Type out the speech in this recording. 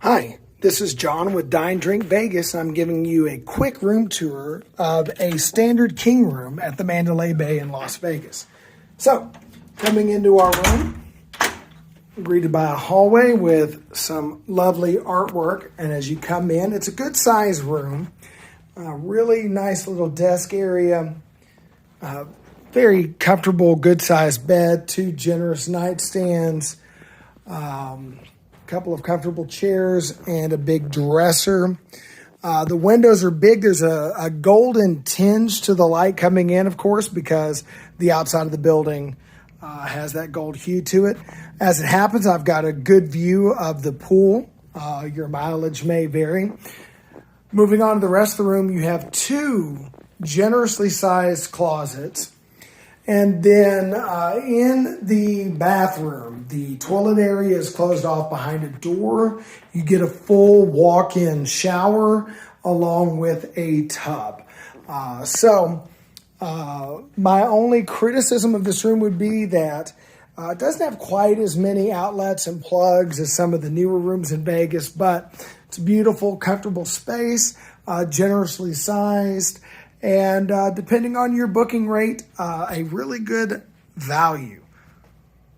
Hi, this is John with Dine Drink Vegas. I'm giving you a quick room tour of a standard king room at the Mandalay Bay in Las Vegas. So, coming into our room, greeted by a hallway with some lovely artwork. And as you come in, it's a good size room. Really nice little desk area. Very comfortable, good sized bed, two generous nightstands. Couple of comfortable chairs and a big dresser. The windows are big. There's a golden tinge to the light coming in, of course, because the outside of the building has that gold hue to it. As it happens, I've got a good view of the pool. Your mileage may vary. Moving on to the rest of the room, you have two generously sized closets. And then in the bathroom, the toilet area is closed off behind a door. You get a full walk-in shower along with a tub. My only criticism of this room would be that it doesn't have quite as many outlets and plugs as some of the newer rooms in Vegas, but it's a beautiful, comfortable space, generously sized. And depending on your booking rate, a really good value.